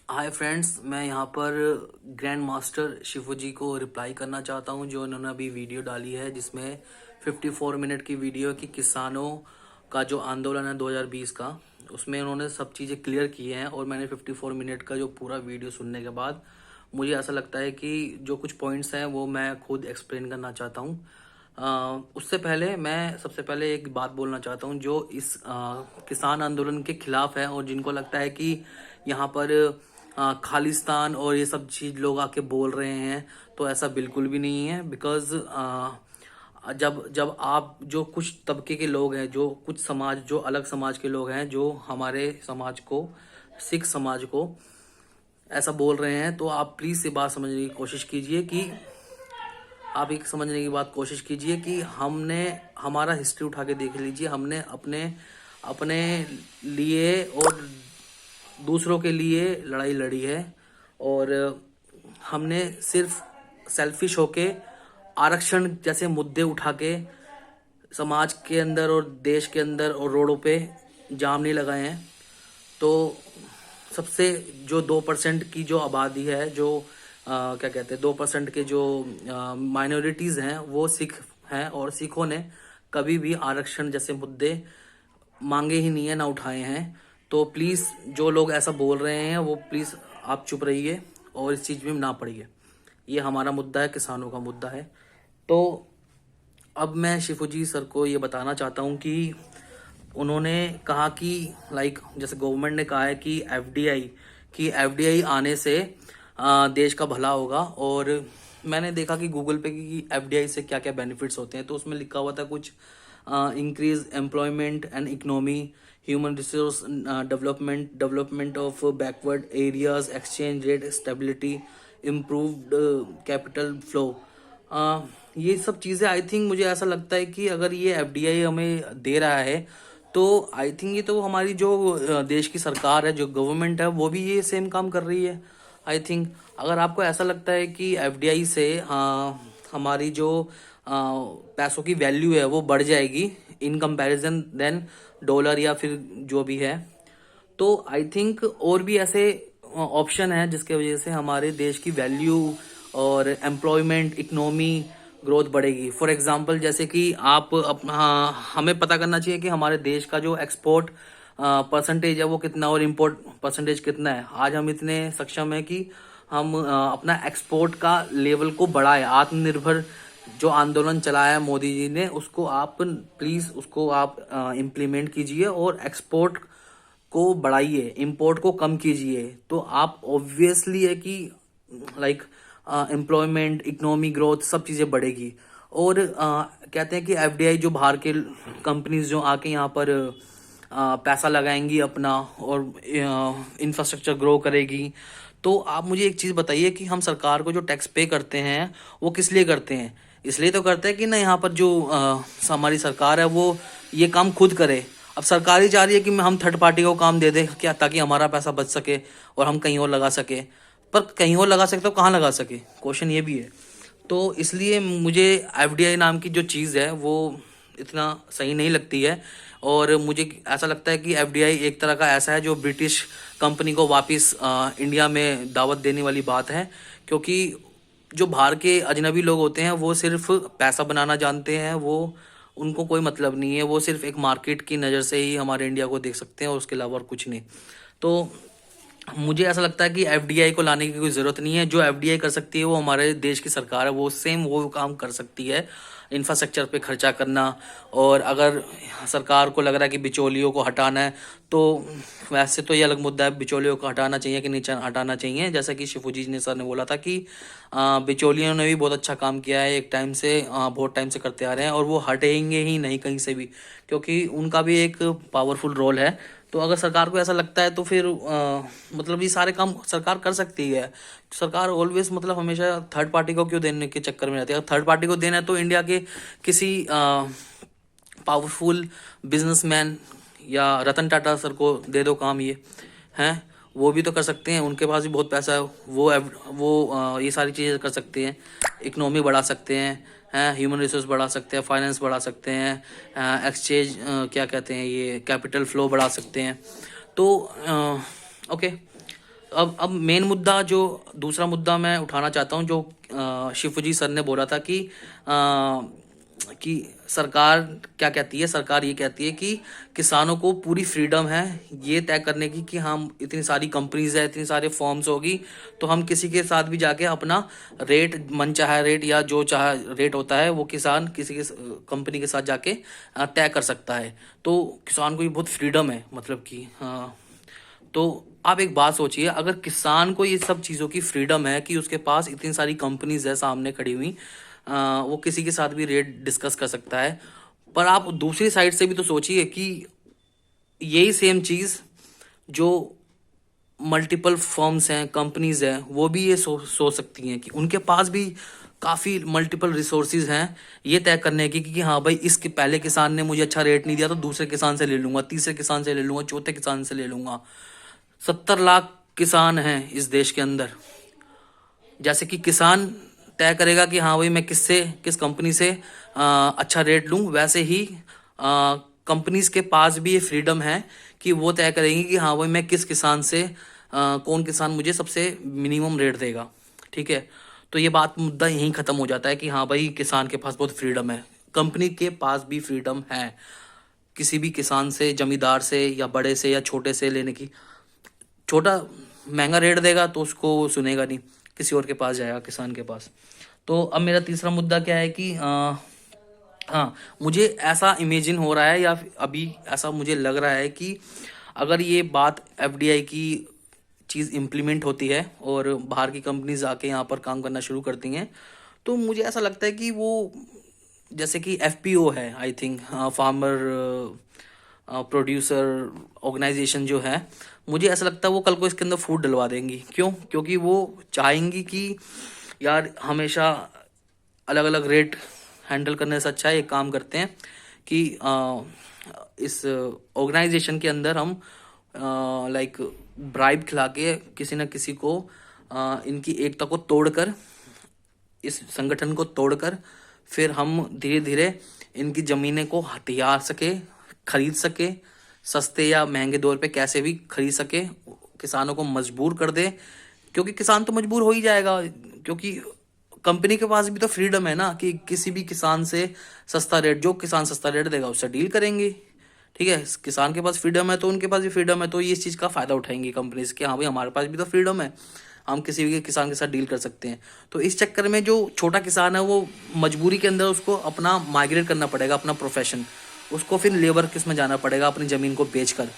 Hi friends, मैं यहाँ पर ग्रैंड मास्टर शिफू जी को रिप्लाई करना चाहता हूँ जो इन्होंने अभी वीडियो डाली है जिसमें 54 मिनट की वीडियो कि किसानों का जो आंदोलन है 2020 का, उसमें उन्होंने सब चीज़ें क्लियर की हैं। और मैंने 54 मिनट का जो पूरा वीडियो सुनने के बाद मुझे ऐसा लगता है कि जो कुछ पॉइंट्स हैं वो मैं खुद एक्सप्लेन करना चाहता हूँ। उससे पहले मैं सबसे पहले एक बात बोलना चाहता हूँ जो इस किसान आंदोलन के खिलाफ है और जिनको लगता है कि यहाँ पर खालिस्तान और ये सब चीज लोग आके बोल रहे हैं, तो ऐसा बिल्कुल भी नहीं है। बिकॉज जब जब आप जो कुछ तबके के लोग हैं, जो कुछ समाज, जो अलग समाज के लोग हैं, जो हमारे समाज को, सिख समाज को ऐसा बोल रहे हैं, तो आप प्लीज ये बात समझने की कोशिश कीजिए कि आप एक समझने की बात कोशिश कीजिए कि हमने हमारा हिस्ट्री उठा के देख लीजिए। हमने अपने अपने लिए और दूसरों के लिए लड़ाई लड़ी है और हमने सिर्फ सेल्फिश होके आरक्षण जैसे मुद्दे उठा के समाज के अंदर और देश के अंदर और रोडों पे जाम नहीं लगाए हैं। तो सबसे जो 2% की जो आबादी है, जो क्या कहते हैं 2% के जो माइनॉरिटीज हैं वो सिख हैं, और सिखों ने कभी भी आरक्षण जैसे मुद्दे मांगे ही नहीं है, ना उठाए हैं। तो प्लीज जो लोग ऐसा बोल रहे हैं वो प्लीज आप चुप रहिए और इस चीज में ना पड़िए। ये हमारा मुद्दा है, किसानों का मुद्दा है। तो अब मैं शिफूजी सर को ये बताना चाहता हूँ कि उन्होंने कहा कि जैसे गवर्नमेंट ने कहा है कि एफडीआई आने से देश का भला होगा। और मैंने देखा कि गूगल पे कि एफडीआई से क्या क्या बेनिफिट्स होते हैं, तो उसमें लिखा हुआ था कुछ increase employment and economy, human resource development of backward areas, exchange rate stability, improved capital flow. ये सब चीज़ें आई थिंक मुझे ऐसा लगता है कि अगर ये एफडीआई हमें दे रहा है तो आई थिंक ये तो हमारी जो देश की सरकार है, जो गवर्नमेंट है, वो भी ये सेम काम कर रही है। आई थिंक अगर आपको ऐसा लगता है कि एफडीआई से हमारी जो पैसों की वैल्यू है वो बढ़ जाएगी इन कंपैरिजन देन डॉलर या फिर जो भी है, तो आई थिंक और भी ऐसे ऑप्शन है जिसके वजह से हमारे देश की वैल्यू और एम्प्लॉयमेंट, इकोनॉमी ग्रोथ बढ़ेगी। फॉर एग्जांपल जैसे कि आप हमें पता करना चाहिए कि हमारे देश का जो एक्सपोर्ट परसेंटेज है वो कितना और इम्पोर्ट परसेंटेज कितना है। आज हम इतने सक्षम है कि हम अपना एक्सपोर्ट का लेवल को बढ़ाए। आत्मनिर्भर जो आंदोलन चलाया है मोदी जी ने, उसको आप प्लीज उसको आप इम्प्लीमेंट कीजिए और एक्सपोर्ट को बढ़ाइए, इंपोर्ट को कम कीजिए। तो आप ऑब्वियसली है कि एम्प्लॉयमेंट, इकोनॉमी ग्रोथ, सब चीजें बढ़ेगी। और कहते हैं कि एफडीआई जो बाहर के कंपनीज जो आके यहाँ पर पैसा लगाएंगी अपना और इंफ्रास्ट्रक्चर ग्रो करेगी। तो आप मुझे एक चीज बताइए कि हम सरकार को जो टैक्स पे करते हैं वो किस लिए करते हैं? इसलिए तो करते हैं कि ना यहाँ पर जो हमारी सरकार है वो ये काम खुद करे। अब सरकार ही चाह रही है कि हम थर्ड पार्टी को काम दे दे क्या, ताकि हमारा पैसा बच सके और हम कहीं और लगा सके। पर कहीं और लगा सकते तो कहाँ लगा सके, क्वेश्चन ये भी है। तो इसलिए मुझे एफडीआई नाम की जो चीज़ है वो इतना सही नहीं लगती है। और मुझे ऐसा लगता है कि एफडीआई एक तरह का ऐसा है जो ब्रिटिश कंपनी को वापस इंडिया में दावत देने वाली बात है। क्योंकि जो बाहर के अजनबी लोग होते हैं वो सिर्फ पैसा बनाना जानते हैं, वो उनको कोई मतलब नहीं है, वो सिर्फ एक मार्केट की नज़र से ही हमारे इंडिया को देख सकते हैं और उसके अलावा और कुछ नहीं। तो मुझे ऐसा लगता है कि एफडीआई को लाने की कोई ज़रूरत नहीं है। जो एफडीआई कर सकती है वो हमारे देश की सरकार है, वो सेम वो काम कर सकती है, इंफ्रास्ट्रक्चर पे खर्चा करना। और अगर सरकार को लग रहा है कि बिचौलियों को हटाना है, तो वैसे तो ये अलग मुद्दा है, बिचौलियों को हटाना चाहिए कि नहीं हटाना चाहिए। जैसा कि शिफूजी ने सर ने बोला था कि बिचौलियों ने भी बहुत अच्छा काम किया है, एक टाइम से बहुत टाइम से करते आ रहे हैं और वो हटेंगे ही नहीं कहीं से भी, क्योंकि उनका भी एक पावरफुल रोल है। तो अगर सरकार को ऐसा लगता है तो फिर मतलब ये सारे काम सरकार कर सकती है। सरकार ऑलवेज मतलब हमेशा थर्ड पार्टी को क्यों देने के चक्कर में रहती है? अगर थर्ड पार्टी को देना है तो इंडिया के किसी पावरफुल बिजनेसमैन या रतन टाटा सर को दे दो काम, ये हैं वो भी तो कर सकते हैं, उनके पास भी बहुत पैसा है। वो ये सारी चीज़ें कर सकते हैं, इकोनॉमी बढ़ा सकते हैं, ह्यूमन रिसोर्स बढ़ा सकते हैं, फाइनेंस बढ़ा सकते हैं, एक्सचेंज क्या कहते हैं ये कैपिटल फ्लो बढ़ा सकते हैं। तो ओके, अब मेन मुद्दा, जो दूसरा मुद्दा मैं उठाना चाहता हूँ, जो शिवजी सर ने बोला था कि सरकार क्या कहती है, सरकार ये कहती है कि किसानों को पूरी फ्रीडम है ये तय करने की कि हम इतनी सारी कंपनीज है, इतनी सारे फॉर्म्स होगी, तो हम किसी के साथ भी जाके अपना रेट, मनचाहा रेट या जो चाहे रेट होता है वो किसान किसी के कंपनी के साथ जाके तय कर सकता है। तो किसान को ये बहुत फ्रीडम है, मतलब कि तो आप एक बात सोचिए, अगर किसान को ये सब चीज़ों की फ्रीडम है कि उसके पास इतनी सारी कंपनीज है सामने खड़ी हुई, वो किसी के साथ भी रेट डिस्कस कर सकता है। पर आप दूसरी साइड से भी तो सोचिए कि यही सेम चीज़ जो मल्टीपल फर्म्स हैं, कंपनीज हैं, वो भी ये सोच सकती हैं कि उनके पास भी काफ़ी मल्टीपल रिसोर्सेज हैं ये तय करने की कि हाँ भाई, इसके पहले किसान ने मुझे अच्छा रेट नहीं दिया तो दूसरे किसान से ले लूंगा, तीसरे किसान से ले लूंगा, चौथे किसान से ले लूंगा। 70 लाख किसान हैं इस देश के अंदर। जैसे कि किसान तय करेगा कि हाँ भाई मैं किस कंपनी से अच्छा रेट लूं, वैसे ही कंपनीज के पास भी ये फ्रीडम है कि वो तय करेंगी कि हाँ भाई मैं किस किसान से कौन किसान मुझे सबसे मिनिमम रेट देगा। ठीक है, तो ये बात मुद्दा यहीं ख़त्म हो जाता है कि हाँ भाई किसान के पास बहुत फ्रीडम है, कंपनी के पास भी फ्रीडम है किसी भी किसान से, जमींदार से या बड़े से या छोटे से लेने की। छोटा महंगा रेट देगा तो उसको सुनेगा नहीं, किसी और के पास जाएगा, किसान के पास। तो अब मेरा तीसरा मुद्दा क्या है कि हाँ, मुझे ऐसा इमेजिन हो रहा है या अभी ऐसा मुझे लग रहा है कि अगर ये बात एफडीआई की चीज़ इम्प्लीमेंट होती है और बाहर की कंपनीज आके यहाँ पर काम करना शुरू करती हैं, तो मुझे ऐसा लगता है कि वो, जैसे कि एफपीओ है, I think farmer producer organisation जो है, मुझे ऐसा लगता है वो कल को इसके अंदर फूड डलवा देंगी। क्यों? क्योंकि वो चाहेंगी कि यार हमेशा अलग अलग रेट हैंडल करने से अच्छा है एक काम करते हैं कि इस ऑर्गेनाइजेशन के अंदर हम लाइक ब्राइब खिला के किसी न किसी को इनकी एकता को तोड़कर, इस संगठन को तोड़कर, फिर हम धीरे धीरे इनकी ज़मीनें को हथिया सके, खरीद सके, सस्ते या महंगे दौर पे कैसे भी खरीद सके, किसानों को मजबूर कर दे। क्योंकि किसान तो मजबूर हो ही जाएगा, क्योंकि कंपनी के पास भी तो फ्रीडम है ना कि किसी भी किसान से सस्ता रेट, जो किसान सस्ता रेट देगा उससे डील करेंगे। ठीक है, किसान के पास फ्रीडम है तो उनके पास भी फ्रीडम है, तो ये इस चीज़ का फ़ायदा उठाएंगी कंपनीज के, हाँ भाई हमारे पास भी तो फ्रीडम है, हम किसी भी किसान के साथ डील कर सकते हैं। तो इस चक्कर में जो छोटा किसान है वो मजबूरी के अंदर उसको अपना माइग्रेट करना पड़ेगा, अपना प्रोफेशन, उसको फिर लेबर किस में जाना पड़ेगा अपनी ज़मीन को बेचकर।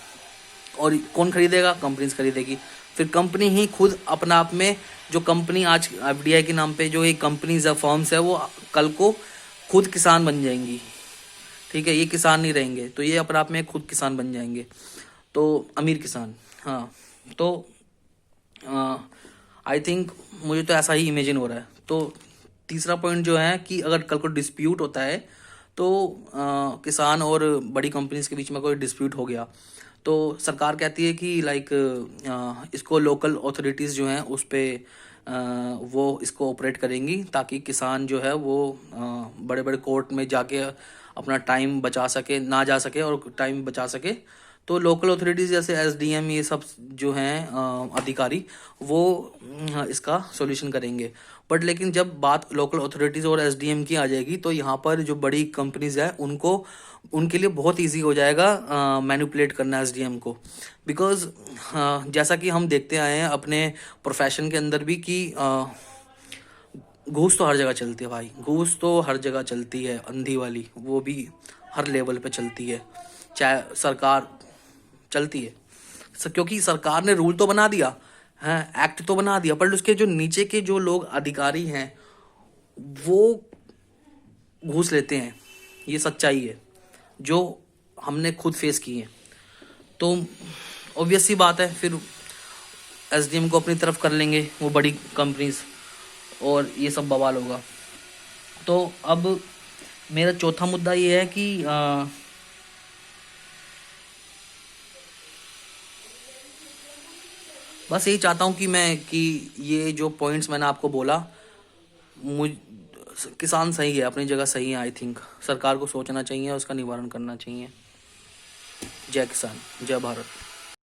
और कौन खरीदेगा? कंपनीज खरीदेगी। फिर कंपनी ही खुद अपना आप में, जो कंपनी आज एफडीआई के नाम पे जो ये कंपनीज है, फर्म्स है, वो कल को खुद किसान बन जाएंगी। ठीक है, ये किसान नहीं रहेंगे, तो ये अपने आप में खुद किसान बन जाएंगे, तो अमीर किसान। हाँ, तो आई थिंक मुझे तो ऐसा ही इमेजिन हो रहा है। तो तीसरा पॉइंट जो है कि अगर कल को डिस्प्यूट होता है तो किसान और बड़ी कंपनीज के बीच में कोई डिस्प्यूट हो गया, तो सरकार कहती है कि लाइक इसको लोकल अथॉरिटीज़ जो हैं उस पर वो इसको ऑपरेट करेंगी, ताकि किसान जो है वो बड़े बड़े कोर्ट में जाके अपना टाइम बचा सके, ना जा सके और टाइम बचा सके। तो लोकल अथॉरिटीज़ जैसे एसडीएम, ये सब जो हैं अधिकारी, वो इसका सॉल्यूशन करेंगे। बट लेकिन जब बात लोकल अथॉरिटीज़ और एसडीएम की आ जाएगी तो यहाँ पर जो बड़ी कंपनीज है उनको, उनके लिए बहुत इजी हो जाएगा मैनिपुलेट करना एसडीएम को। बिकॉज जैसा कि हम देखते आए हैं अपने प्रोफेशन के अंदर भी कि घूस तो हर जगह चलती है भाई, घूस तो हर जगह चलती है, अंधी वाली, वो भी हर लेवल पे चलती है, चाहे सरकार चलती है। क्योंकि सरकार ने रूल तो बना दिया है, एक्ट तो बना दिया, पर उसके जो नीचे के जो लोग अधिकारी हैं वो घूस लेते हैं। ये सच्चाई है जो हमने खुद फेस की है। तो ऑब्वियस सी बात है, फिर एसडीएम को अपनी तरफ कर लेंगे वो बड़ी कंपनीज, और ये सब बवाल होगा। तो अब मेरा चौथा मुद्दा ये है कि बस यही चाहता हूँ कि ये जो पॉइंट्स मैंने आपको बोला, मुझ किसान सही है, अपनी जगह सही है। आई थिंक सरकार को सोचना चाहिए, उसका निवारण करना चाहिए। जय किसान, जय भारत।